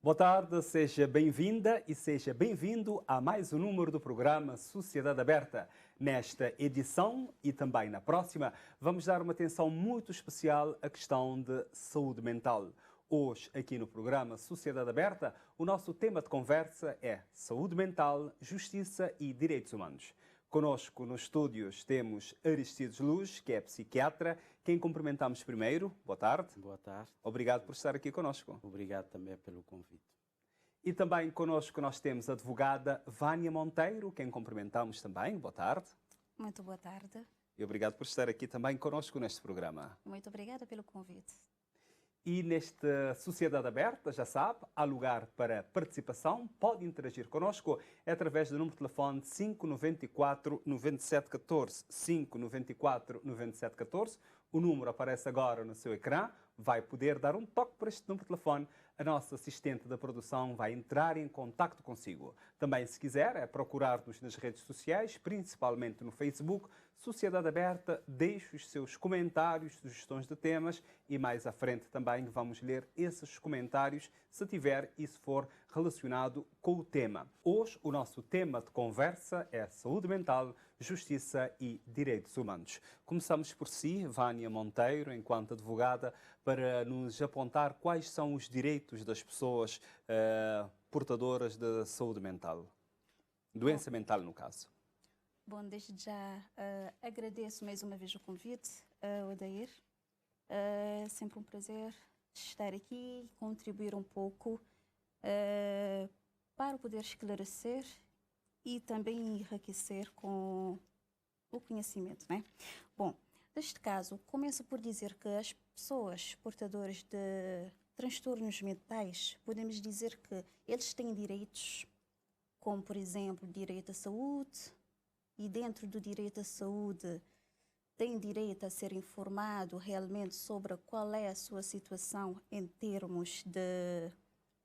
Boa tarde, seja bem-vinda e seja bem-vindo a mais um número do programa Sociedade Aberta. Nesta edição e também na próxima, vamos dar uma atenção muito especial à questão de saúde mental. Hoje, aqui no programa Sociedade Aberta, o nosso tema de conversa é saúde mental, justiça e direitos humanos. Conosco nos estúdios temos Aristides Luz, que é psiquiatra, quem cumprimentamos primeiro. Boa tarde. Boa tarde. Obrigado por estar aqui conosco. Obrigado também pelo convite. E também conosco nós temos a advogada Vânia Monteiro, quem cumprimentamos também. Boa tarde. Muito boa tarde. E obrigado por estar aqui também conosco neste programa. Muito obrigada pelo convite. E nesta Sociedade Aberta, já sabe, há lugar para participação, pode interagir connosco através do número de telefone 594 9714, 594 9714. O número aparece agora no seu ecrã, vai poder dar um toque para este número de telefone. A nossa assistente da produção vai entrar em contacto consigo. Também, se quiser, é procurar-nos nas redes sociais, principalmente no Facebook, Sociedade Aberta, deixe os seus comentários, sugestões de temas e mais à frente também vamos ler esses comentários, se tiver e se for relacionado com o tema. Hoje o nosso tema de conversa é saúde mental, justiça e direitos humanos. Começamos por si, Vânia Monteiro, enquanto advogada, para nos apontar quais são os direitos das pessoas portadoras de saúde mental. Doença mental, no caso. Bom, desde já agradeço mais uma vez o convite, Odair. É sempre um prazer estar aqui e contribuir um pouco para poder esclarecer e também enriquecer com o conhecimento, né? Bom, neste caso, começo por dizer que as pessoas portadoras de transtornos mentais, podemos dizer que eles têm direitos, como, por exemplo, direito à saúde, e dentro do direito à saúde tem direito a ser informado realmente sobre qual é a sua situação em termos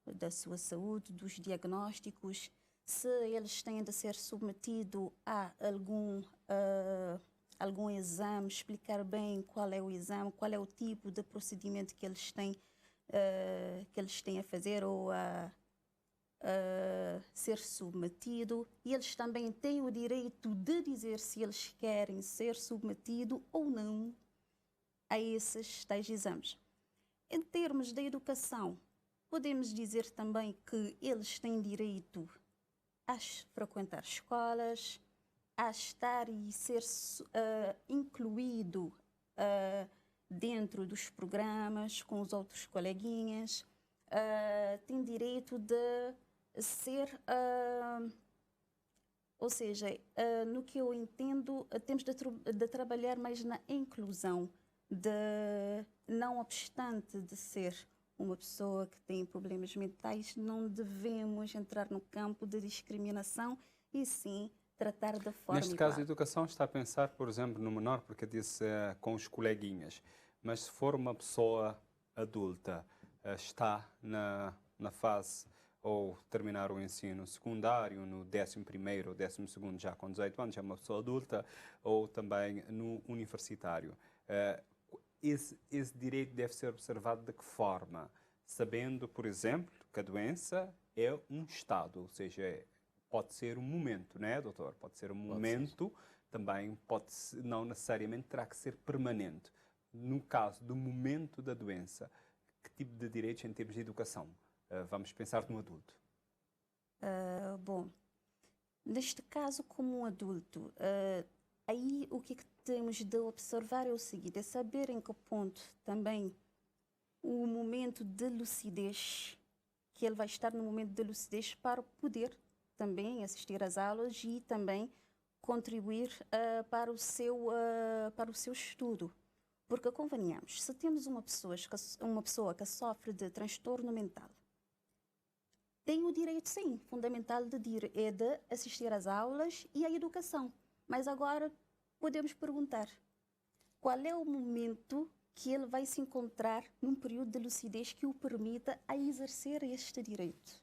da sua saúde, dos diagnósticos, se eles têm de ser submetidos a algum exame, explicar bem qual é o exame, qual é o tipo de procedimento que eles têm a fazer ou a ser submetido, e eles também têm o direito de dizer se eles querem ser submetidos ou não a esses tais exames. Em termos da educação, podemos dizer também que eles têm direito a frequentar escolas, a estar e ser incluído dentro dos programas com os outros coleguinhas, tem direito de ser, ou seja, no que eu entendo, temos de trabalhar mais na inclusão, não obstante de ser uma pessoa que tem problemas mentais, não devemos entrar no campo de discriminação e sim tratar da forma Neste igual. caso, a educação está a pensar, por exemplo, no menor, porque disse com os coleguinhas, mas se for uma pessoa adulta, está na fase ou terminar o ensino secundário, no 11º ou 12º, já com 18 anos, é uma pessoa adulta, ou também no universitário. Esse direito deve ser observado de que forma? Sabendo, por exemplo, que a doença é um estado, ou seja, pode ser um momento, não é, doutor? Pode ser um momento, também não necessariamente terá que ser permanente. No caso do momento da doença, que tipo de direitos em termos de educação? Vamos pensar no adulto. Bom, neste caso, como um adulto, aí o que temos de observar é o seguinte, é saber em que ponto também o momento de lucidez, que ele vai estar no momento de lucidez para poder também assistir às aulas e também contribuir para o seu estudo. Porque, convenhamos, se temos uma pessoa que sofre de transtorno mental, tem o direito, sim, fundamental de assistir às aulas e à educação. Mas agora podemos perguntar, qual é o momento que ele vai se encontrar num período de lucidez que o permita a exercer este direito?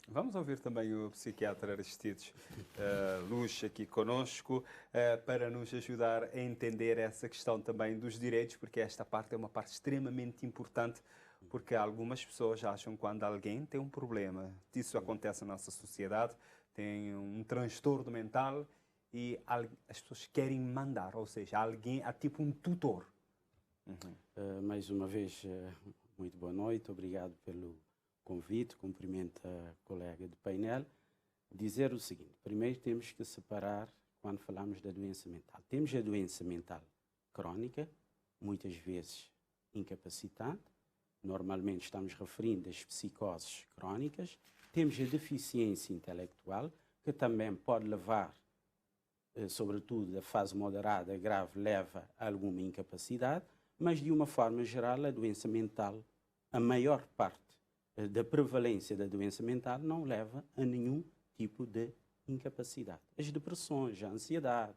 Vamos ouvir também o psiquiatra Aristides Luz aqui conosco para nos ajudar a entender essa questão também dos direitos, porque esta parte é uma parte extremamente importante, porque algumas pessoas acham que quando alguém tem um problema, isso acontece na nossa sociedade, tem um transtorno mental e as pessoas querem mandar, ou seja, alguém, há tipo um tutor. Mais uma vez, muito boa noite, obrigado pelo convite, cumprimento a colega de painel. Dizer o seguinte: primeiro temos que separar quando falamos da doença mental. Temos a doença mental crónica, muitas vezes incapacitante, normalmente estamos referindo às psicoses crónicas. Temos a deficiência intelectual, que também pode levar, sobretudo a fase moderada, grave, leva a alguma incapacidade, mas de uma forma geral a doença mental, a maior parte da prevalência da doença mental não leva a nenhum tipo de incapacidade. As depressões, a ansiedade,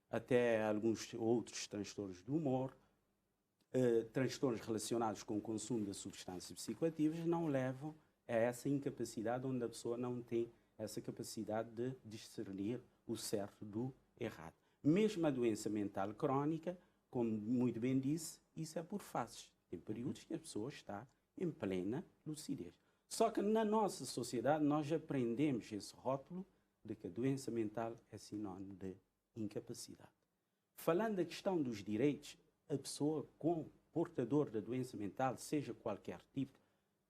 até alguns outros transtornos do humor, transtornos relacionados com o consumo de substâncias psicoativas não levam a essa incapacidade onde a pessoa não tem essa capacidade de discernir o certo do errado. Mesmo a doença mental crónica, como muito bem disse, isso é por fases. Tem períodos que a pessoa está em plena lucidez. Só que na nossa sociedade nós aprendemos esse rótulo de que a doença mental é sinónimo de incapacidade. Falando da questão dos direitos, a pessoa portador da doença mental, seja qualquer tipo,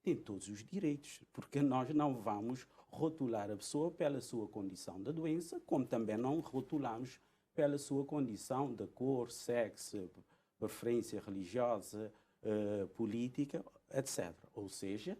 tem todos os direitos, porque nós não vamos rotular a pessoa pela sua condição da doença, como também não rotulamos pela sua condição de cor, sexo, preferência religiosa, política, etc. Ou seja,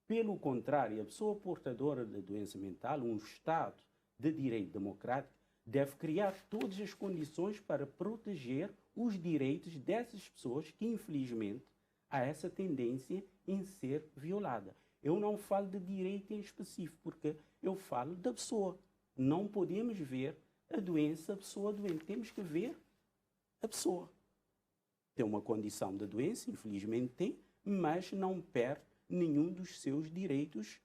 pelo contrário, a pessoa portadora da doença mental, um Estado de direito democrático, deve criar todas as condições para proteger os direitos dessas pessoas que, infelizmente, há essa tendência em ser violada. Eu não falo de direito em específico, porque eu falo da pessoa. Não podemos ver a doença, a pessoa doente. Temos que ver a pessoa. Tem uma condição da doença, infelizmente tem, mas não perde nenhum dos seus direitos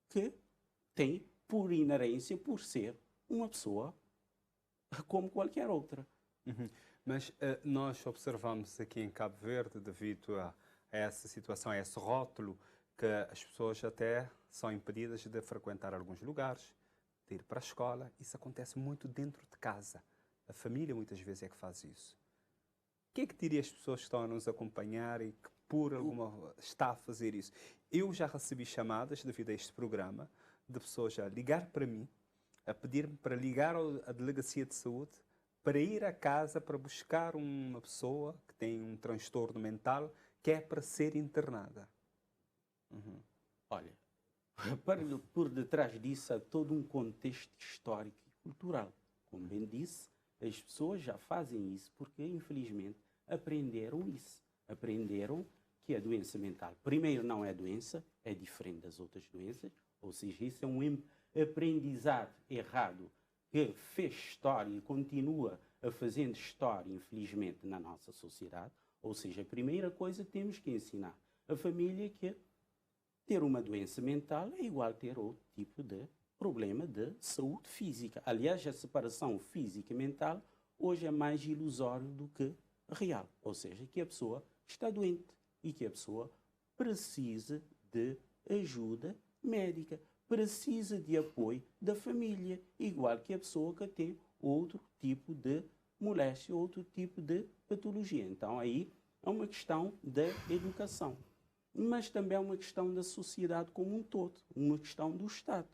que tem por inerência, por ser uma pessoa como qualquer outra. Mas nós observamos aqui em Cabo Verde, devido a essa situação, a esse rótulo, que as pessoas até são impedidas de frequentar alguns lugares, de ir para a escola. Isso acontece muito dentro de casa. A família muitas vezes é que faz isso. O que é que diria as pessoas que estão a nos acompanhar e que por alguma está a fazer isso? Eu já recebi chamadas devido a este programa de pessoas a ligar para mim, a pedir-me para ligar à Delegacia de Saúde, para ir à casa para buscar uma pessoa que tem um transtorno mental que é para ser internada. Olha, por detrás disso há todo um contexto histórico e cultural. Como bem disse, as pessoas já fazem isso porque, infelizmente, aprenderam isso. Aprenderam que a doença mental, primeiro, não é doença, é diferente das outras doenças, ou seja, isso é um aprendizado errado que fez história e continua a fazer história, infelizmente, na nossa sociedade. Ou seja, a primeira coisa que temos que ensinar a família que ter uma doença mental é igual a ter outro tipo de problema de saúde física. Aliás, a separação física e mental hoje é mais ilusório do que real. Ou seja, que a pessoa está doente e que a pessoa precisa de ajuda médica, precisa de apoio da família, igual que a pessoa que tem outro tipo de moléstia, outro tipo de patologia. Então, aí é uma questão da educação, mas também é uma questão da sociedade como um todo, uma questão do Estado.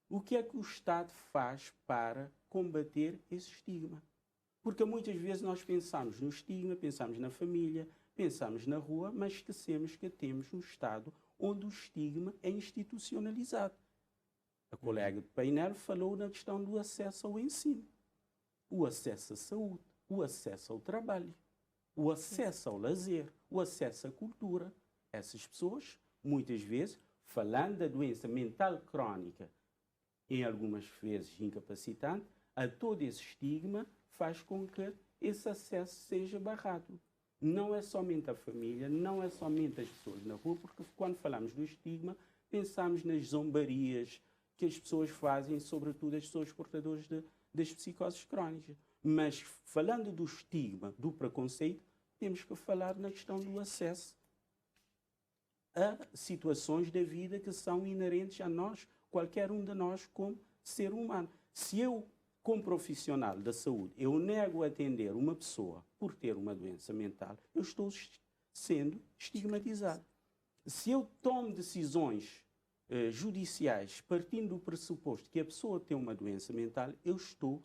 O que é que o Estado faz para combater esse estigma? Porque muitas vezes nós pensamos no estigma, pensamos na família, pensamos na rua, mas esquecemos que temos um Estado onde o estigma é institucionalizado. A colega de painel falou na questão do acesso ao ensino, o acesso à saúde, o acesso ao trabalho, o acesso ao lazer, o acesso à cultura. Essas pessoas, muitas vezes, falando da doença mental crónica, em algumas vezes incapacitante, a todo esse estigma faz com que esse acesso seja barrado. Não é somente a família, não é somente as pessoas na rua, porque quando falamos do estigma, pensamos nas zombarias que as pessoas fazem, sobretudo as pessoas portadoras das psicoses crónicas. Mas, falando do estigma, do preconceito, temos que falar na questão do acesso a situações da vida que são inerentes a nós, qualquer um de nós, como ser humano. Se eu, como profissional da saúde, eu nego a atender uma pessoa por ter uma doença mental, eu estou sendo estigmatizado. Se eu tomo decisões judiciais partindo do pressuposto que a pessoa tem uma doença mental, eu estou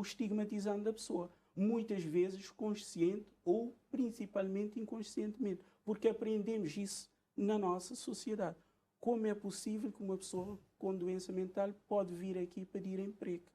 estigmatizando a pessoa. Muitas vezes consciente ou principalmente inconscientemente, porque aprendemos isso na nossa sociedade. Como é possível que uma pessoa com doença mental pode vir aqui pedir emprego?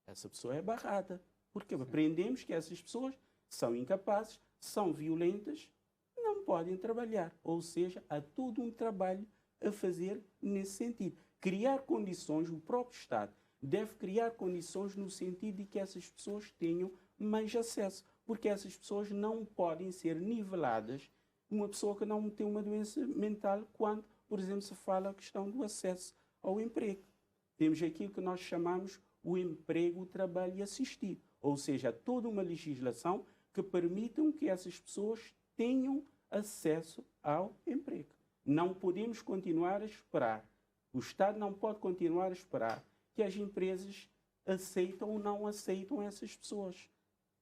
Essa pessoa é barrada, porque aprendemos que essas pessoas são incapazes, são violentas, não podem trabalhar. Ou seja, há todo um trabalho a fazer nesse sentido. Criar condições, o próprio Estado deve criar condições no sentido de que essas pessoas tenham mais acesso, porque essas pessoas não podem ser niveladas. Uma pessoa que não tem uma doença mental, quando, por exemplo, se fala a questão do acesso ao emprego. Temos aquilo que nós chamamos o emprego, o trabalho assistido, ou seja, toda uma legislação que permitam que essas pessoas tenham acesso ao emprego. Não podemos continuar a esperar, o Estado não pode continuar a esperar que as empresas aceitam ou não aceitam essas pessoas,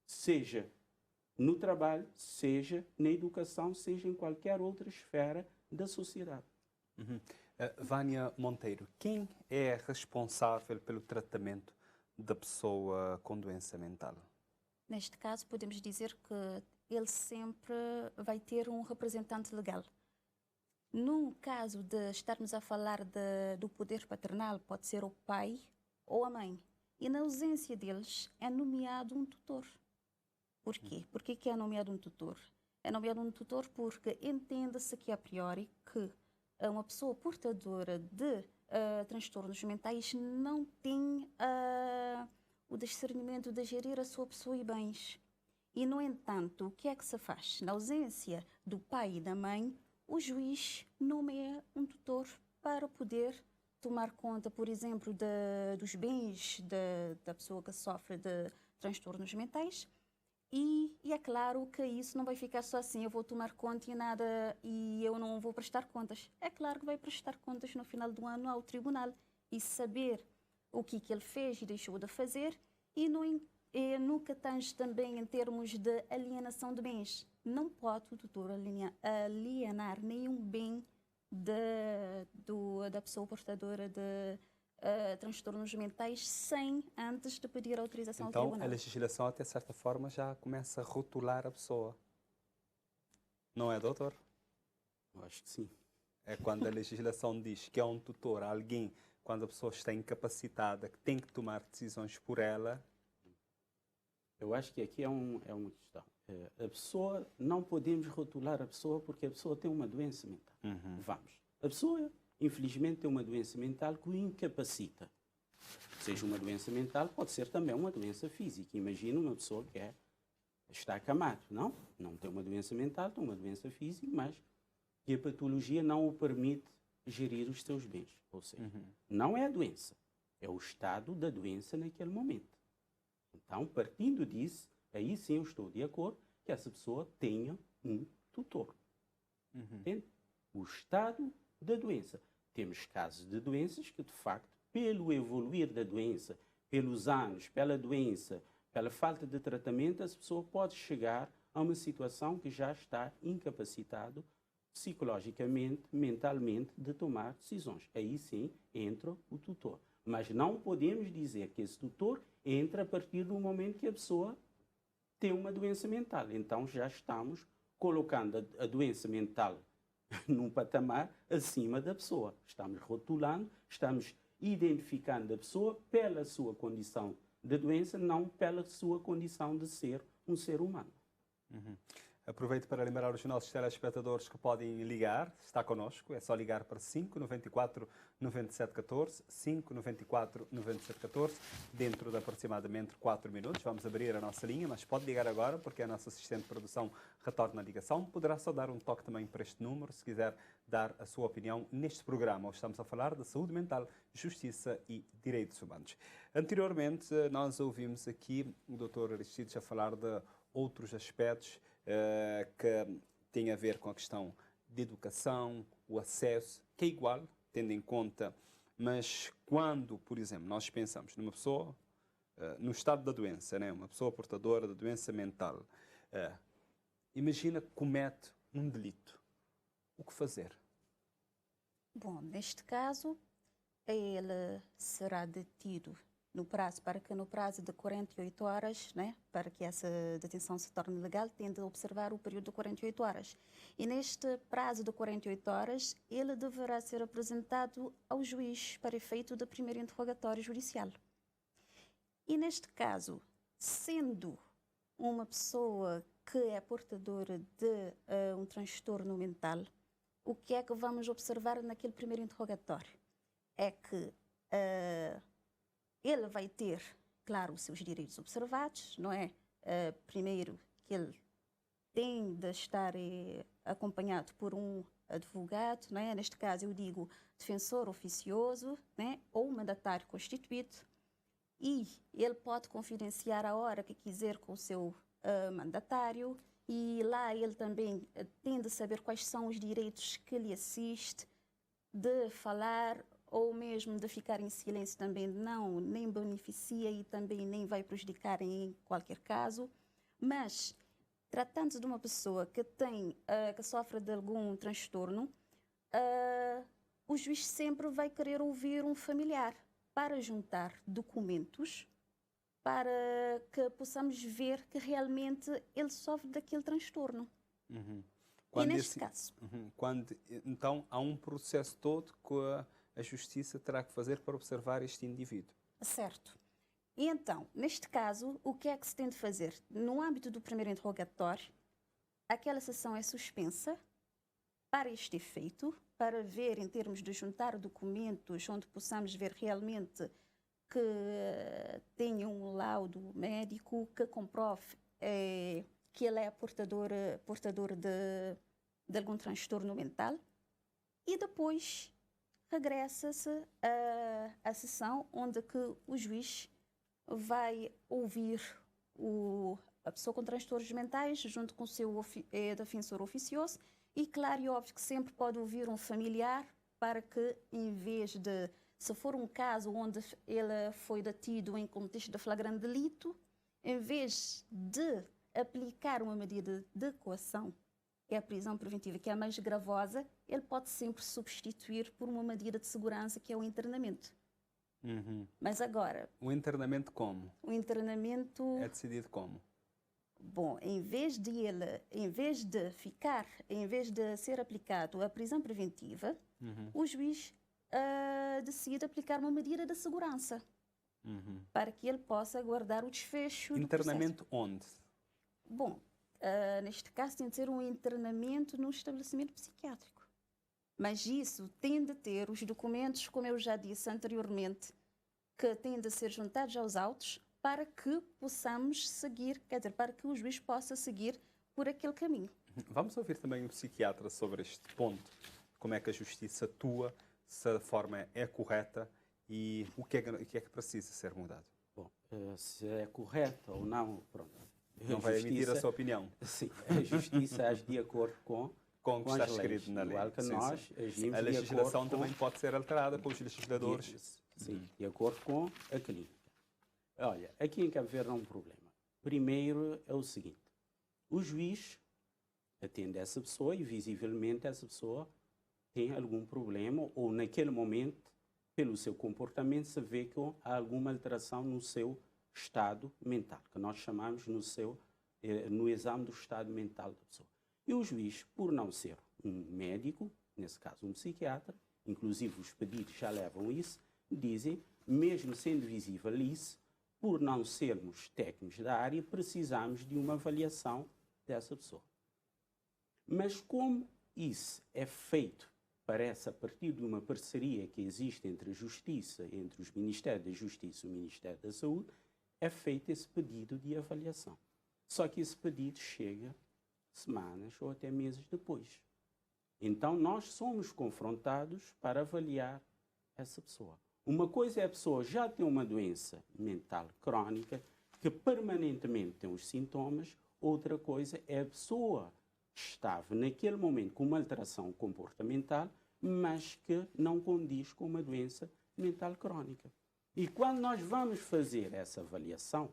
seja no trabalho, seja na educação, seja em qualquer outra esfera da sociedade. Vânia Monteiro, quem é responsável pelo tratamento da pessoa com doença mental? Neste caso, podemos dizer que ele sempre vai ter um representante legal. No caso de estarmos a falar do poder paternal, pode ser o pai ou a mãe. E na ausência deles, é nomeado um tutor. Por quê? Por que é nomeado um tutor? É nomeado um tutor porque entende-se que, a priori, que uma pessoa portadora de transtornos mentais não tem o discernimento de gerir a sua pessoa e bens. E, no entanto, o que é que se faz? Na ausência do pai e da mãe, o juiz nomeia um tutor para poder tomar conta, por exemplo, dos bens da pessoa que sofre de transtornos mentais. E é claro que isso não vai ficar só assim, eu vou tomar conta e eu não vou prestar contas. É claro que vai prestar contas no final do ano ao tribunal e saber o que ele fez e deixou de fazer e nunca tange também em termos de alienação de bens. Não pode o tutor alienar nenhum bem da pessoa portadora de transtornos mentais sem antes de pedir autorização ao Então, tribunal. a legislação, até certa forma, já começa a rotular a pessoa. Não é, doutor? Eu acho que sim. É quando a legislação diz que é um tutor, alguém, quando a pessoa está incapacitada, que tem que tomar decisões por ela. Eu acho que aqui é uma questão. A pessoa, não podemos rotular a pessoa porque a pessoa tem uma doença mental. Vamos. A pessoa, infelizmente, tem uma doença mental que o incapacita. Seja uma doença mental, pode ser também uma doença física. Imagina uma pessoa que está acamado, não? Não tem uma doença mental, tem uma doença física, mas que a patologia não o permite gerir os seus bens. Ou seja, não é a doença, é o estado da doença naquele momento. Então, partindo disso, aí sim eu estou de acordo que essa pessoa tenha um tutor. Entende? O estado da doença. Temos casos de doenças que, de facto, pelo evoluir da doença, pelos anos, pela doença, pela falta de tratamento, essa pessoa pode chegar a uma situação que já está incapacitado psicologicamente, mentalmente, de tomar decisões. Aí sim entra o tutor. Mas não podemos dizer que esse tutor entra a partir do momento que a pessoa tem uma doença mental. Então já estamos colocando a doença mental num patamar acima da pessoa. Estamos rotulando, estamos identificando a pessoa pela sua condição de doença, não pela sua condição de ser um ser humano. Aproveito para lembrar os nossos telespectadores que podem ligar, está connosco, é só ligar para 594 9714, 594 9714, dentro de aproximadamente 4 minutos. Vamos abrir a nossa linha, mas pode ligar agora porque a nossa assistente de produção retorna a ligação. Poderá só dar um toque também para este número, se quiser dar a sua opinião neste programa. Hoje estamos a falar de saúde mental, justiça e direitos humanos. Anteriormente, nós ouvimos aqui o Dr. Aristides a falar de outros aspectos que têm a ver com a questão de educação, o acesso, que é igual, tendo em conta, mas quando, por exemplo, nós pensamos numa pessoa no estado da doença, né? Uma pessoa portadora da doença mental, imagina que comete um delito. O que fazer? Bom, neste caso, ele será detido para que no prazo de 48 horas, né, para que essa detenção se torne legal, tem de observar o período de 48 horas. E neste prazo de 48 horas, ele deverá ser apresentado ao juiz para efeito do primeiro interrogatório judicial. E neste caso, sendo uma pessoa que é portadora de um transtorno mental, o que é que vamos observar naquele primeiro interrogatório? É que ele vai ter, claro, os seus direitos observados, não é? Primeiro, que ele tem de estar acompanhado por um advogado, não é? Neste caso, eu digo defensor oficioso, né? Ou mandatário constituído, e ele pode confidenciar a hora que quiser com o seu mandatário, e lá ele também tem de saber quais são os direitos que lhe assiste, de falar ou mesmo de ficar em silêncio também não, nem beneficia e também nem vai prejudicar em qualquer caso. Mas, tratando-se de uma pessoa que que sofre de algum transtorno, o juiz sempre vai querer ouvir um familiar para juntar documentos para que possamos ver que realmente ele sofre daquele transtorno. Uhum. E neste caso? Então, há um processo todo que a justiça terá que fazer para observar este indivíduo. Certo. E então, neste caso, o que é que se tem de fazer? No âmbito do primeiro interrogatório, aquela sessão é suspensa para este efeito, para ver em termos de juntar documentos onde possamos ver realmente que tenha um laudo médico que comprove que ele é portador de algum transtorno mental, e depois regressa-se à sessão onde que o juiz vai ouvir a pessoa com transtornos mentais junto com o seu defensor oficioso, e claro e óbvio que sempre pode ouvir um familiar para que, em vez de, se for um caso onde ele foi detido em contexto de flagrante delito, em vez de aplicar uma medida de coação, que é a prisão preventiva, que é a mais gravosa, ele pode sempre substituir por uma medida de segurança, que é o internamento. Uhum. Mas agora... O internamento como? O internamento... É decidido como? Bom, em vez de ser aplicado a prisão preventiva, o juiz decide aplicar uma medida de segurança para que ele possa guardar o desfecho internamento do processo. Onde? Bom, neste caso tem de ser um internamento num estabelecimento psiquiátrico. Mas isso tem de ter os documentos, como eu já disse anteriormente, que têm de ser juntados aos autos para que possamos seguir, quer dizer, para que o juiz possa seguir por aquele caminho. Vamos ouvir também um psiquiatra sobre este ponto, como é que a justiça atua, se a forma é correta e o que é que precisa ser mudado. Bom, se é correta ou não, pronto. Não vai emitir a sua opinião. Sim, a justiça age de acordo com o que está as escrito leis. na lei. Igual que sim, nós sim. agimos A legislação de acordo também pode ser alterada com os legisladores. Sim, de acordo com a clínica. Olha, aqui em Cabo Verde há um problema. Primeiro é o seguinte: o juiz atende essa pessoa e visivelmente essa pessoa tem algum problema ou naquele momento, pelo seu comportamento, se vê que há alguma alteração no seu estado mental, que nós chamamos no exame do estado mental da pessoa. E o juiz, por não ser um médico, nesse caso um psiquiatra, inclusive os pedidos já levam isso, dizem, mesmo sendo visível isso, por não sermos técnicos da área, precisamos de uma avaliação dessa pessoa. Mas como isso é feito, parece, a partir de uma parceria que existe entre a Justiça, entre os Ministérios da Justiça e o Ministério da Saúde, é feito esse pedido de avaliação. Só que esse pedido chega semanas ou até meses depois. Então, nós somos confrontados para avaliar essa pessoa. Uma coisa é a pessoa já ter uma doença mental crónica, que permanentemente tem os sintomas. Outra coisa é a pessoa que estava naquele momento com uma alteração comportamental, mas que não condiz com uma doença mental crónica. E quando nós vamos fazer essa avaliação,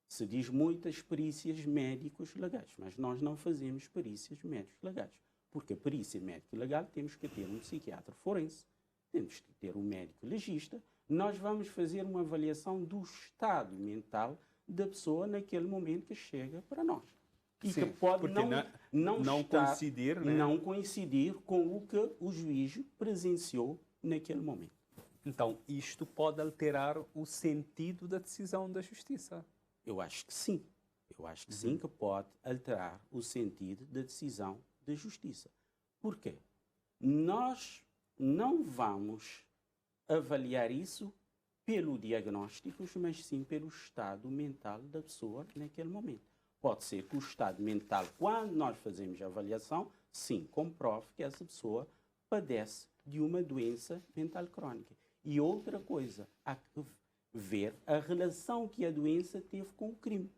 se diz muitas perícias médicos legais, mas nós não fazemos perícias médicos legais. Porque a perícia médica legal temos que ter um psiquiatra forense, temos que ter um médico legista. Nós vamos fazer uma avaliação do estado mental da pessoa naquele momento que chega para nós. E Sim, que pode não coincidir, né? não coincidir com o que o juiz presenciou naquele momento. Então, isto pode alterar o sentido da decisão da Justiça. Eu acho que sim. Eu acho que sim, que pode alterar o sentido da decisão da Justiça. Por quê? Nós não vamos avaliar isso pelo diagnóstico, mas sim pelo estado mental da pessoa naquele momento. Pode ser que o estado mental, quando nós fazemos a avaliação, sim, comprove que essa pessoa padece de uma doença mental crónica. E outra coisa, há que ver a relação que a doença teve com o crime.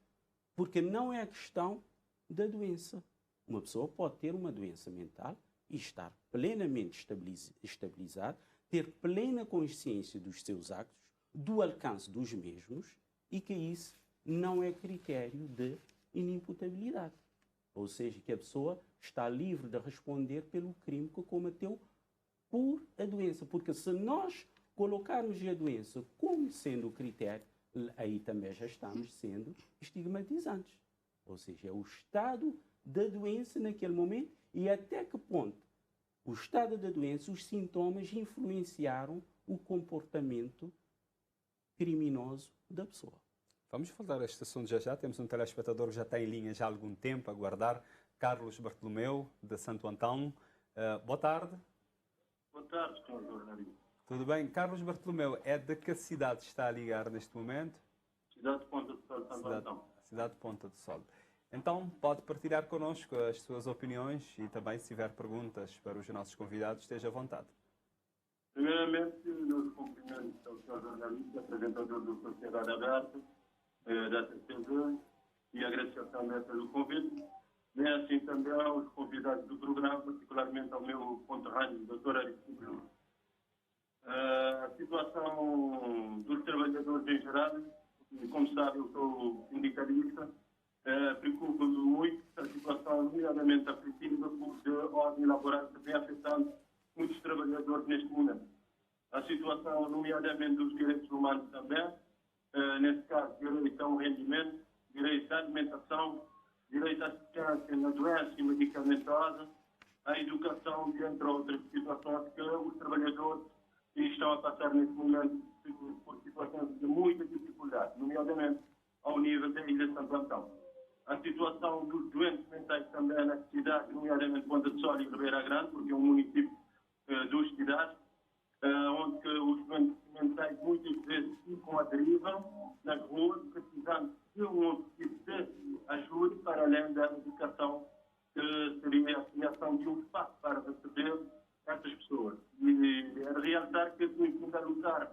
Porque não é a questão da doença. Uma pessoa pode ter uma doença mental e estar plenamente estabilizada, ter plena consciência dos seus atos, do alcance dos mesmos, e que isso não é critério de inimputabilidade. Ou seja, que a pessoa está livre de responder pelo crime que cometeu por a doença. Porque se nós colocarmos a doença como sendo o critério, aí também já estamos sendo estigmatizantes. Ou seja, é o estado da doença naquele momento e até que ponto o estado da doença, os sintomas influenciaram o comportamento criminoso da pessoa. Vamos voltar a este assunto já. Temos um telespectador que já está em linha já há algum tempo a aguardar. Carlos Bartolomeu, de Santo Antão. Boa tarde. Boa tarde, senhor jornalista. Tudo bem? Carlos Bartolomeu, é de que cidade está a ligar neste momento? Cidade de Ponta do Sol, Santo Antão. Cidade de Ponta do Sol. Então, pode partilhar connosco as suas opiniões e também, se tiver perguntas para os nossos convidados, esteja à vontade. Primeiramente, meus cumprimentos ao senhor jornalista, apresentador da Sociedade Aberta, da TCD, e agradecer também pelo convite, bem assim também aos convidados do programa, particularmente ao meu conterrâneo, Dr. Aristides. A situação dos trabalhadores em geral, como sabe, eu sou sindicalista, preocupa-me muito a situação, nomeadamente afetiva, porque a ordem laboral que vem afetando muitos trabalhadores neste momento. A situação, nomeadamente dos direitos humanos também, nesse caso, direito a um rendimento, direito à alimentação, direito à assistência na doença medicamentosa, à educação, entre outras situações que os trabalhadores estão a passar neste momento por situações de muita dificuldade, nomeadamente ao nível da Ilha de Santo Antão. A situação dos doentes mentais também na cidade, nomeadamente Ponta do Sol e Ribeira Grande, porque é um município de duas cidades, onde que os doentes mentais muitas vezes ficam à deriva nas ruas, precisando de um outro tipo de ajuda, para além da educação, que seria a criação de um espaço para receber essas pessoas. E realçar que estou vindo a lutar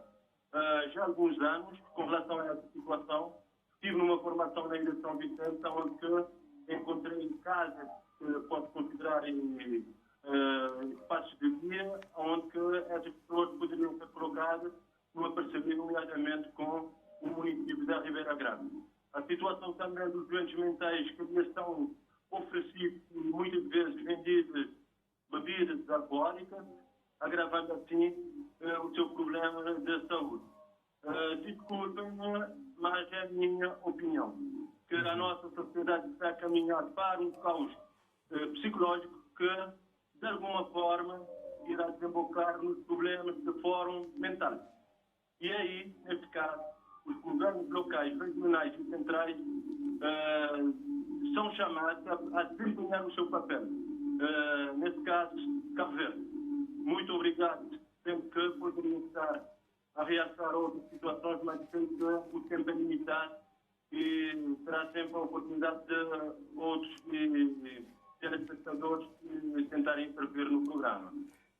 já há alguns anos com relação a essa situação. Estive numa formação na Ilha de São Vicente, onde que encontrei casas que posso considerar espaços de dia, onde que essas pessoas poderiam ser colocadas numa parceria, nomeadamente com o município da Ribeira Grande. A situação também dos doentes mentais que lhes são oferecidos e muitas vezes vendidas bebidas alcoólicas, agravando assim o seu problema de saúde. Desculpem-me, mas é a minha opinião, que a nossa sociedade está a caminhar para um caos psicológico que, de alguma forma, irá desembocar nos problemas de fórum mental. E aí, neste caso, os governos locais, regionais e centrais são chamados a desempenhar o seu papel. Nesse caso, Cabo Verde. Muito obrigado. Sempre que poderia estar a realçar outras situações, mas sempre que o tempo é limitado e terá sempre a oportunidade de outros telespectadores tentarem intervir no programa.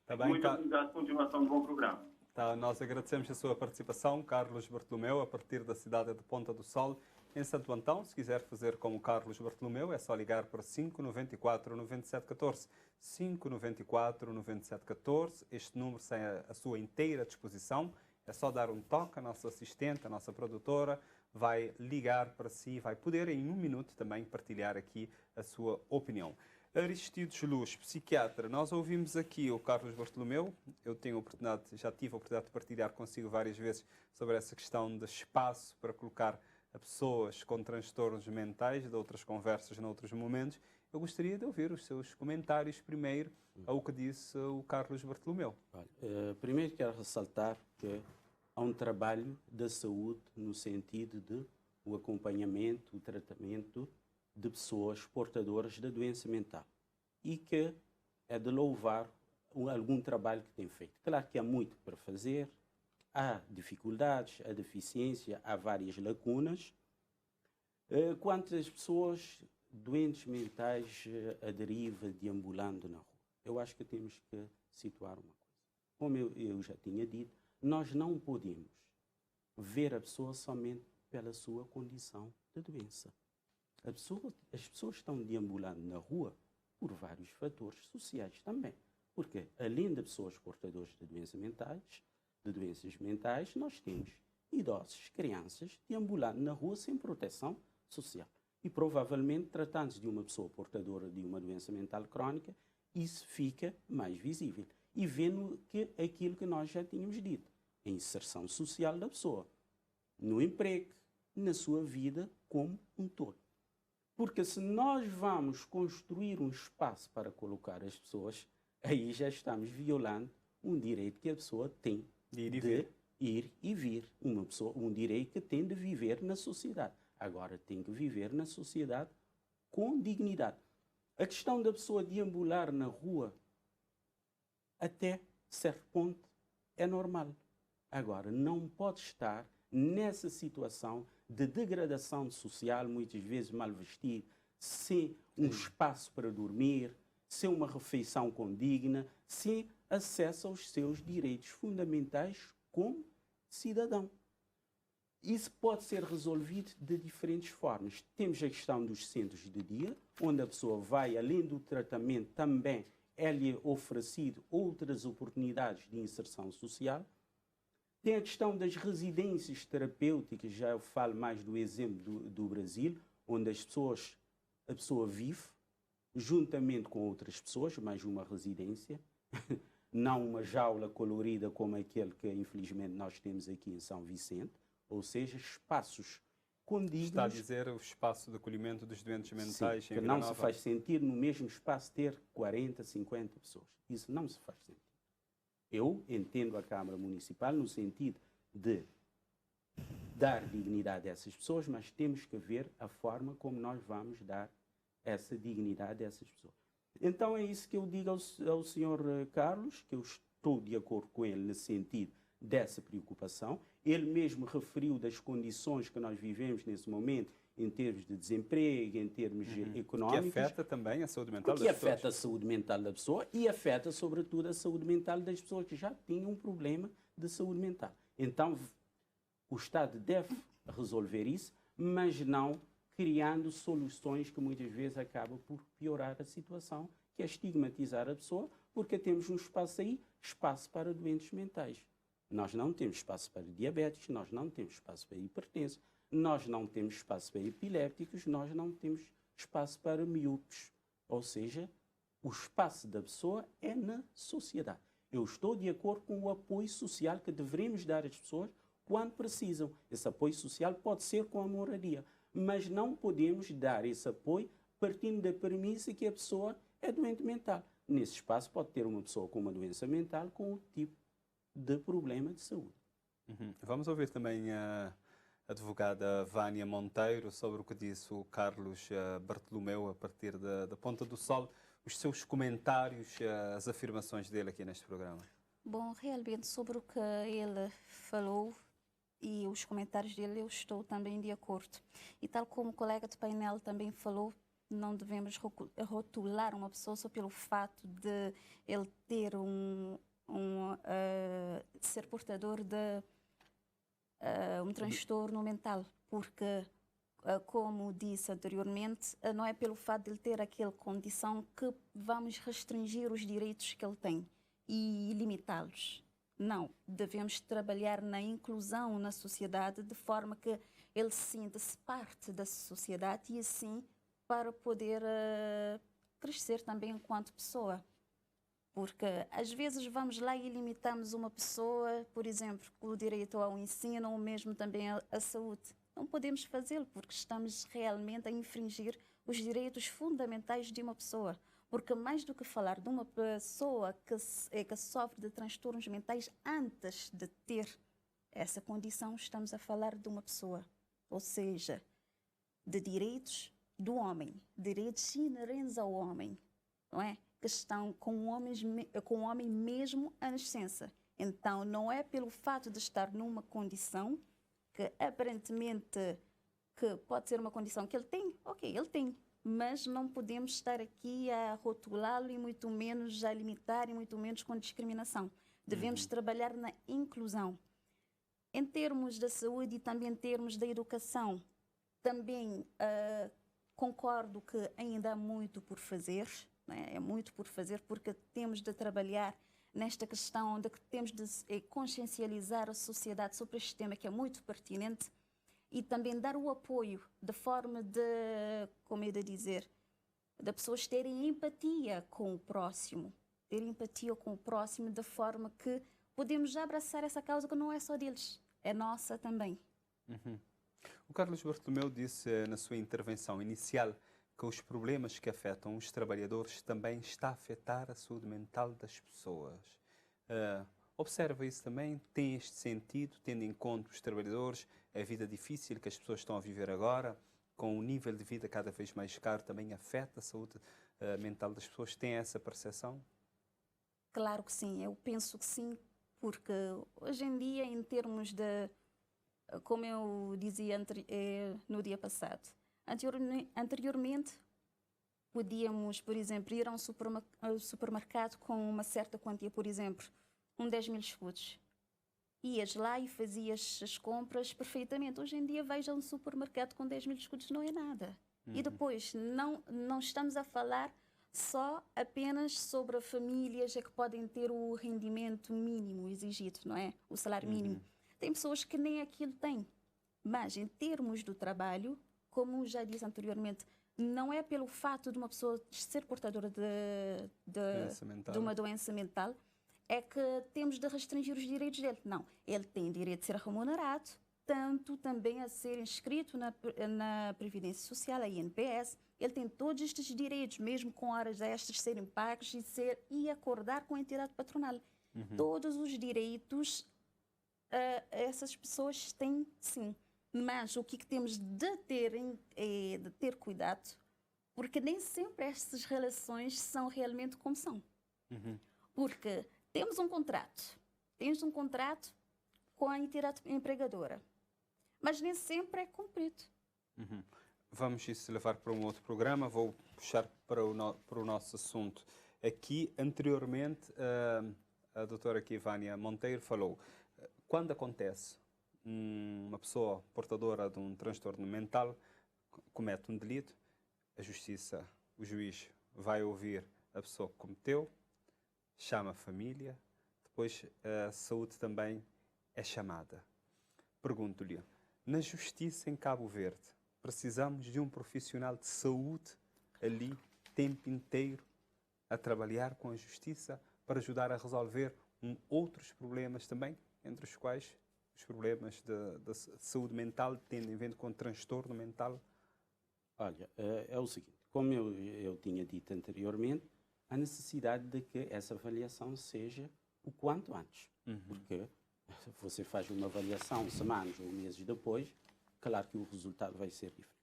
Tá bem, Muito obrigado. Continuação de bom programa. Tá, nós agradecemos a sua participação, Carlos Bartolomeu, a partir da cidade de Ponta do Sol, em Santo Antão. Se quiser fazer como Carlos Bartolomeu, é só ligar para 594-9714. 594-9714. Este número tem a sua inteira disposição. É só dar um toque à nossa assistente, à nossa produtora, vai ligar para si, vai poder em um minuto também partilhar aqui a sua opinião. Aristides Luz, psiquiatra, nós ouvimos aqui o Carlos Bartolomeu, já tive a oportunidade de partilhar consigo várias vezes sobre essa questão de espaço para colocar a pessoas com transtornos mentais, de outras conversas noutros momentos. Eu gostaria de ouvir os seus comentários primeiro ao que disse o Carlos Bartolomeu. Primeiro quero ressaltar que há um trabalho da saúde no sentido de o acompanhamento, o tratamento de pessoas portadoras da doença mental e que é de louvar algum trabalho que tem feito. Claro que há muito para fazer, há dificuldades, há deficiência, há várias lacunas. Quanto às pessoas doentes mentais à deriva, deambulando na rua, eu acho que temos que situar uma coisa. Como eu já tinha dito, nós não podemos ver a pessoa somente pela sua condição de doença. As pessoas estão deambulando na rua por vários fatores sociais também. Porque, além de pessoas portadoras de doenças mentais, nós temos idosos, crianças deambulando na rua sem proteção social. E, provavelmente, tratando-se de uma pessoa portadora de uma doença mental crónica, isso fica mais visível. E vendo que aquilo que nós já tínhamos dito, a inserção social da pessoa, no emprego, na sua vida como um todo. Porque se nós vamos construir um espaço para colocar as pessoas, aí já estamos violando um direito que a pessoa tem de ir e vir. Um direito que tem de viver na sociedade. Agora tem que viver na sociedade com dignidade. A questão da pessoa deambular na rua, até certo ponto, é normal. Agora, não pode estar nessa situação de degradação social, muitas vezes mal vestido, sem um espaço para dormir, sem uma refeição condigna, sem acesso aos seus direitos fundamentais como cidadão. Isso pode ser resolvido de diferentes formas. Temos a questão dos centros de dia, onde a pessoa vai, além do tratamento, também é-lhe oferecido outras oportunidades de inserção social. Tem a questão das residências terapêuticas, já eu falo mais do exemplo do Brasil, onde a pessoa vive juntamente com outras pessoas, mais uma residência, não uma jaula colorida como aquele que infelizmente nós temos aqui em São Vicente, ou seja, espaços condignos. Está a dizer o espaço de acolhimento dos doentes mentais. Sim, que não se faz sentido no mesmo espaço ter 40, 50 pessoas. Isso não se faz sentido. Eu entendo a Câmara Municipal no sentido de dar dignidade a essas pessoas, mas temos que ver a forma como nós vamos dar essa dignidade a essas pessoas. Então é isso que eu digo ao Sr. Carlos, que eu estou de acordo com ele nesse sentido dessa preocupação. Ele mesmo referiu das condições que nós vivemos nesse momento, em termos de desemprego, em termos económicos. Que afeta também a saúde mental das pessoas. Que afeta a saúde mental da pessoa e afeta, sobretudo, a saúde mental das pessoas que já tinham um problema de saúde mental. Então, o Estado deve resolver isso, mas não criando soluções que muitas vezes acabam por piorar a situação, que é estigmatizar a pessoa, porque temos um espaço aí, espaço para doentes mentais. Nós não temos espaço para diabéticos, nós não temos espaço para hipertensos, nós não temos espaço para epilépticos, nós não temos espaço para miúpes. Ou seja, o espaço da pessoa é na sociedade. Eu estou de acordo com o apoio social que devemos dar às pessoas quando precisam. Esse apoio social pode ser com a moradia, mas não podemos dar esse apoio partindo da premissa que a pessoa é doente mental. Nesse espaço pode ter uma pessoa com uma doença mental com outro tipo de problema de saúde. Vamos ouvir também advogada Vânia Monteiro, sobre o que disse o Carlos Bartolomeu a partir da Ponta do Sol, os seus comentários, as afirmações dele aqui neste programa. Bom, realmente sobre o que ele falou e os comentários dele, eu estou também de acordo. E tal como o colega de painel também falou, não devemos rotular uma pessoa só pelo fato de ele ter ser portador de um transtorno mental, porque, como disse anteriormente, não é pelo fato de ele ter aquela condição que vamos restringir os direitos que ele tem e limitá-los. Não, devemos trabalhar na inclusão na sociedade de forma que ele sinta-se parte da sociedade e assim para poder crescer também enquanto pessoa. Porque às vezes vamos lá e limitamos uma pessoa, por exemplo, com o direito ao ensino ou mesmo também à saúde. Não podemos fazê-lo porque estamos realmente a infringir os direitos fundamentais de uma pessoa. Porque mais do que falar de uma pessoa que sofre de transtornos mentais antes de ter essa condição, estamos a falar de uma pessoa. Ou seja, de direitos do homem, direitos inerentes ao homem, não é? Que estão com o homem mesmo à nascença. Então, não é pelo fato de estar numa condição que aparentemente que pode ser uma condição que ele tem, ok, ele tem, mas não podemos estar aqui a rotulá-lo e muito menos a limitar e muito menos com discriminação. Devemos trabalhar na inclusão. Em termos da saúde e também em termos da educação, também concordo que ainda há muito por fazer, né? É muito por fazer porque temos de trabalhar nesta questão onde temos de consciencializar a sociedade sobre este tema que é muito pertinente e também dar o apoio de forma de, como é de dizer, de pessoas terem empatia com o próximo, terem empatia com o próximo de forma que podemos já abraçar essa causa que não é só deles, é nossa também. O Carlos Bartolomeu disse na sua intervenção inicial que os problemas que afetam os trabalhadores também está a afetar a saúde mental das pessoas. Observa isso também? Tem este sentido, tendo em conta os trabalhadores, a vida difícil que as pessoas estão a viver agora, com o nível de vida cada vez mais caro, também afeta a saúde mental das pessoas? Tem essa percepção? Claro que sim, eu penso que sim, porque hoje em dia, em termos de, como eu dizia no dia passado, anteriormente podíamos, por exemplo, ir a um supermercado com uma certa quantia, por exemplo, 10 mil escudos. Ias lá e fazias as compras perfeitamente. Hoje em dia, vais a um supermercado com 10 mil escudos, não é nada. E depois, não estamos a falar só apenas sobre famílias que podem ter o rendimento mínimo exigido, não é? O salário mínimo. Tem pessoas que nem aquilo têm. Mas, em termos do trabalho, como já disse anteriormente, não é pelo fato de uma pessoa ser portadora de uma doença mental é que temos de restringir os direitos dele. Não, ele tem direito de ser remunerado, tanto também a ser inscrito na Previdência Social, a INPS. Ele tem todos estes direitos, mesmo com horas extras serem pagos e acordar com a entidade patronal. Todos os direitos essas pessoas têm, sim. Mas o que temos de ter cuidado, porque nem sempre estas relações são realmente como são. Porque temos um contrato com a entidade empregadora, mas nem sempre é cumprido. Vamos isso levar para um outro programa, vou puxar para o nosso assunto. Aqui, anteriormente, a doutora Vânia Monteiro falou, quando acontece uma pessoa portadora de um transtorno mental comete um delito, a justiça, o juiz vai ouvir a pessoa que cometeu, chama a família, depois a saúde também é chamada. Pergunto-lhe, na justiça em Cabo Verde, precisamos de um profissional de saúde ali, tempo inteiro, a trabalhar com a justiça para ajudar a resolver outros problemas também, entre os quais os problemas da saúde mental tendem a ver com transtorno mental? Olha, é o seguinte, como eu tinha dito anteriormente, a necessidade de que essa avaliação seja o quanto antes. Porque você faz uma avaliação semanas ou meses depois, claro que o resultado vai ser diferente.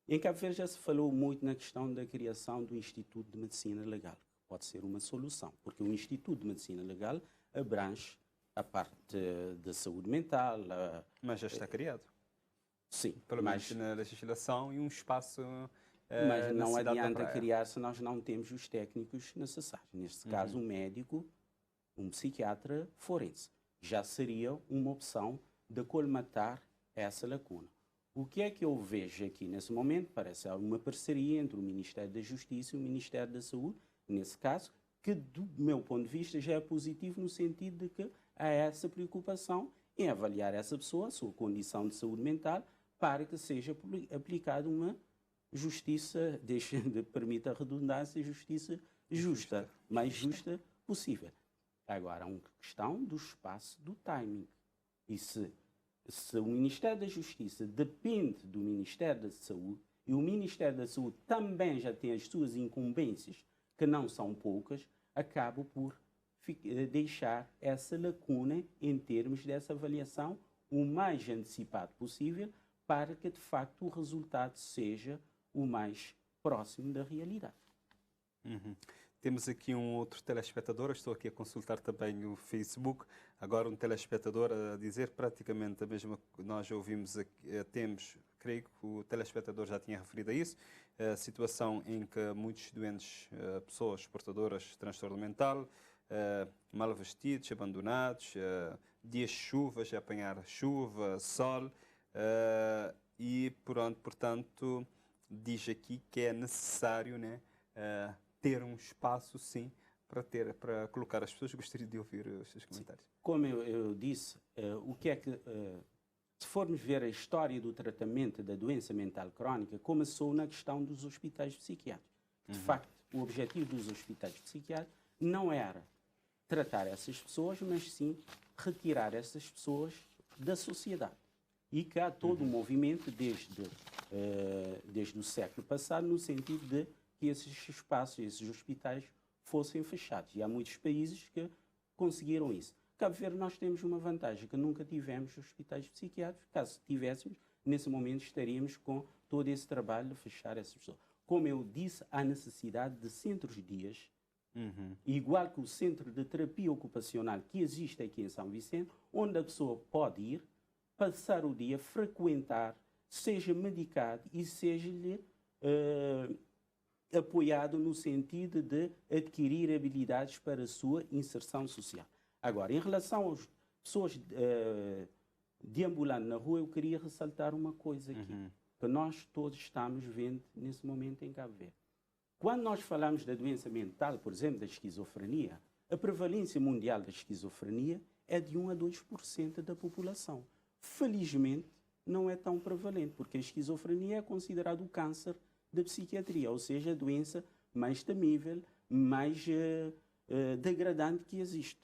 Em Cabo Verde já se falou muito na questão da criação do Instituto de Medicina Legal. Pode ser uma solução, porque o Instituto de Medicina Legal abrange a parte da saúde mental. Mas já está criado. Sim, Pelo menos na legislação e um espaço. Mas não na cidade da adianta Praia. criar se nós não temos os técnicos necessários. Neste caso, um médico, um psiquiatra forense. Já seria uma opção de colmatar essa lacuna. O que é que eu vejo aqui nesse momento? Parece uma parceria entre o Ministério da Justiça e o Ministério da Saúde, nesse caso, que do meu ponto de vista já é positivo no sentido de que há essa preocupação em avaliar essa pessoa, a sua condição de saúde mental, para que seja aplicada uma justiça, permita a redundância, justiça justa, mais justa possível. Agora, uma questão do espaço, do timing. E se o Ministério da Justiça depende do Ministério da Saúde, e o Ministério da Saúde também já tem as suas incumbências, que não são poucas, acaba por deixar essa lacuna em termos dessa avaliação o mais antecipado possível, para que, de facto, o resultado seja o mais próximo da realidade. Temos aqui um outro telespectador, estou aqui a consultar também o Facebook, agora um telespectador a dizer praticamente a mesma que nós ouvimos aqui, temos, creio que o telespectador já tinha referido a isso, a situação em que muitos doentes, pessoas portadoras de transtorno mental, mal vestidos, abandonados, dias de chuvas, a apanhar chuva, sol, e portanto diz aqui que é necessário, né, ter um espaço, sim, para colocar as pessoas. Gostaria de ouvir os seus comentários. Como eu disse, o que é que, se formos ver a história do tratamento da doença mental crónica, começou na questão dos hospitais psiquiátricos. De facto, o objetivo dos hospitais psiquiátricos não era tratar essas pessoas, mas sim retirar essas pessoas da sociedade. E que há todo um movimento desde o século passado no sentido de que esses espaços, esses hospitais fossem fechados. E há muitos países que conseguiram isso. Cabo Verde, nós temos uma vantagem, que nunca tivemos hospitais psiquiátricos. Caso tivéssemos, nesse momento estaríamos com todo esse trabalho de fechar essas pessoas. Como eu disse, há necessidade de centros-dias, igual que o centro de terapia ocupacional que existe aqui em São Vicente, onde a pessoa pode ir, passar o dia, frequentar, seja medicado e seja-lhe apoiado no sentido de adquirir habilidades para a sua inserção social. Agora, em relação às pessoas deambulando na rua, eu queria ressaltar uma coisa aqui, que nós todos estamos vendo nesse momento em Cabo Verde. Quando nós falamos da doença mental, por exemplo, da esquizofrenia, a prevalência mundial da esquizofrenia é de 1 a 2% da população. Felizmente, não é tão prevalente, porque a esquizofrenia é considerado o câncer da psiquiatria, ou seja, a doença mais temível, mais degradante que existe.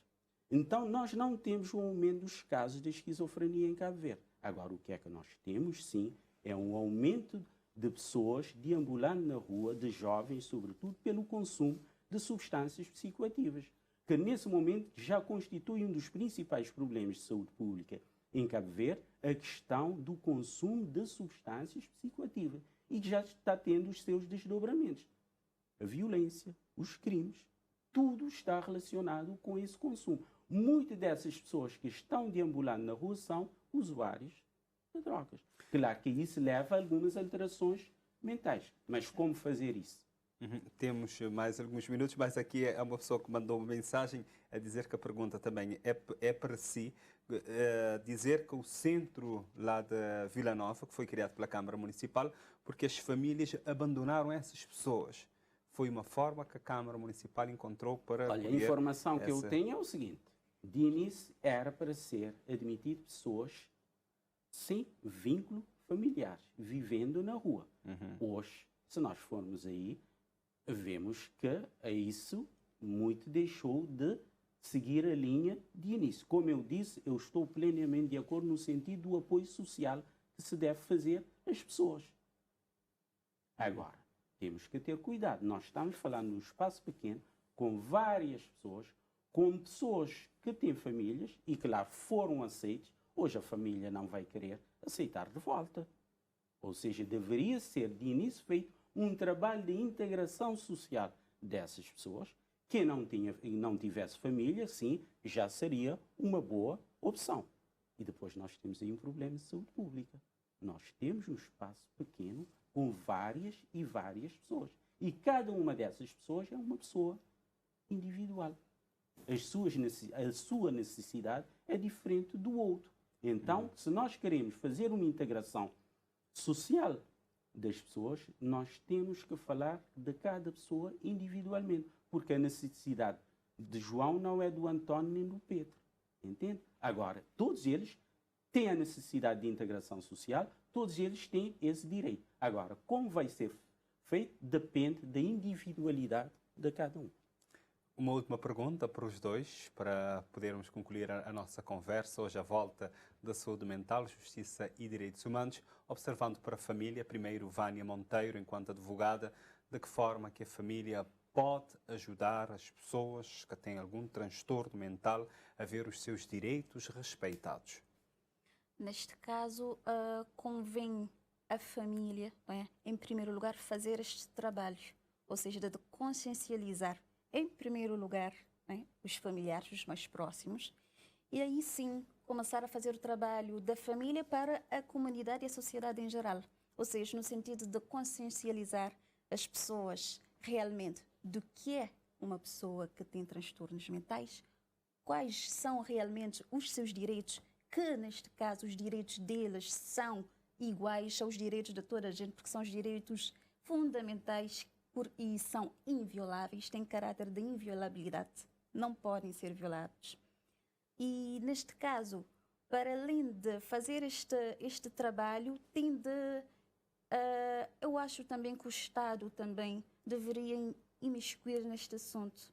Então, nós não temos um aumento dos casos de esquizofrenia em Cabo Verde. Agora, o que é que nós temos, sim, é um aumento de pessoas deambulando na rua, de jovens, sobretudo, pelo consumo de substâncias psicoativas, que nesse momento já constitui um dos principais problemas de saúde pública em Cabo Verde, a questão do consumo de substâncias psicoativas, e que já está tendo os seus desdobramentos. A violência, os crimes, tudo está relacionado com esse consumo. Muitas dessas pessoas que estão deambulando na rua são usuários de drogas. Claro que isso leva a algumas alterações mentais. Mas como fazer isso? Temos mais alguns minutos, mas aqui é uma pessoa que mandou uma mensagem a dizer que a pergunta também é para si. Dizer que o centro lá da Vila Nova, que foi criado pela Câmara Municipal, porque as famílias abandonaram essas pessoas. Foi uma forma que a Câmara Municipal encontrou para... Olha, a informação que eu tenho é o seguinte. De início era para ser admitido pessoas sem vínculo familiar, vivendo na rua. Hoje, se nós formos aí, vemos que isso muito deixou de seguir a linha de início. Como eu disse, eu estou plenamente de acordo no sentido do apoio social que se deve fazer às pessoas. Agora, temos que ter cuidado. Nós estamos falando num espaço pequeno, com várias pessoas, com pessoas que têm famílias e que lá foram aceitos. Hoje a família não vai querer aceitar de volta. Ou seja, deveria ser de início feito um trabalho de integração social dessas pessoas. Quem não tivesse família, sim, já seria uma boa opção. E depois nós temos aí um problema de saúde pública. Nós temos um espaço pequeno com várias e várias pessoas. E cada uma dessas pessoas é uma pessoa individual. A sua necessidade é diferente do outro. Então, se nós queremos fazer uma integração social das pessoas, nós temos que falar de cada pessoa individualmente, porque a necessidade de João não é do António nem do Pedro, entende? Agora, todos eles têm a necessidade de integração social, todos eles têm esse direito. Agora, como vai ser feito depende da individualidade de cada um. Uma última pergunta para os dois, para podermos concluir a nossa conversa hoje à volta da saúde mental, justiça e direitos humanos, observando para a família, primeiro Vânia Monteiro, enquanto advogada, de que forma que a família pode ajudar as pessoas que têm algum transtorno mental a ver os seus direitos respeitados. Neste caso, convém a família, não é? Em primeiro lugar, fazer este trabalho, ou seja, de consciencializar em primeiro lugar, né, os familiares, os mais próximos, e aí sim começar a fazer o trabalho da família para a comunidade e a sociedade em geral. Ou seja, no sentido de consciencializar as pessoas realmente do que é uma pessoa que tem transtornos mentais, quais são realmente os seus direitos, que neste caso os direitos deles são iguais aos direitos de toda a gente, porque são os direitos fundamentais e são invioláveis, têm caráter de inviolabilidade, não podem ser violados. E neste caso, para além de fazer este trabalho, eu acho também que o Estado também deveria imiscuir neste assunto.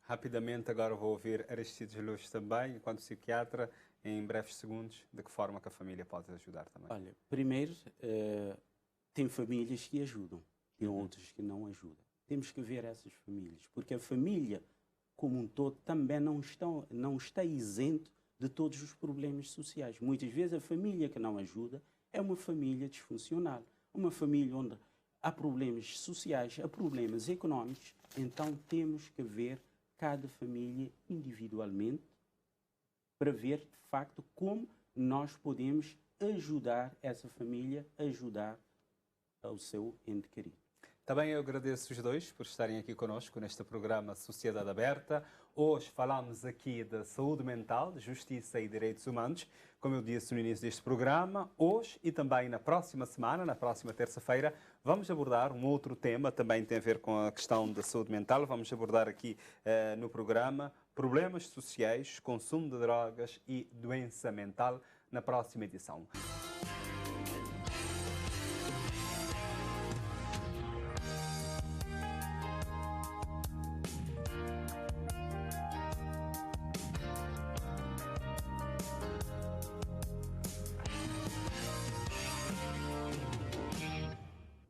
Rapidamente, agora vou ouvir Aristides Luz também, enquanto psiquiatra, em breves segundos, de que forma que a família pode ajudar também. Olha, primeiro, tem famílias que ajudam. Tem outros que não ajudam. Temos que ver essas famílias, porque a família, como um todo, também não está isento de todos os problemas sociais. Muitas vezes a família que não ajuda é uma família disfuncional, uma família onde há problemas sociais, há problemas económicos, então temos que ver cada família individualmente para ver, de facto, como nós podemos ajudar essa família a ajudar ao seu ente querido. Também eu agradeço os dois por estarem aqui conosco neste programa Sociedade Aberta. Hoje falamos aqui da saúde mental, de justiça e direitos humanos. Como eu disse no início deste programa, hoje e também na próxima semana, na próxima terça-feira, vamos abordar um outro tema, também tem a ver com a questão da saúde mental. Vamos abordar aqui no programa problemas sociais, consumo de drogas e doença mental na próxima edição.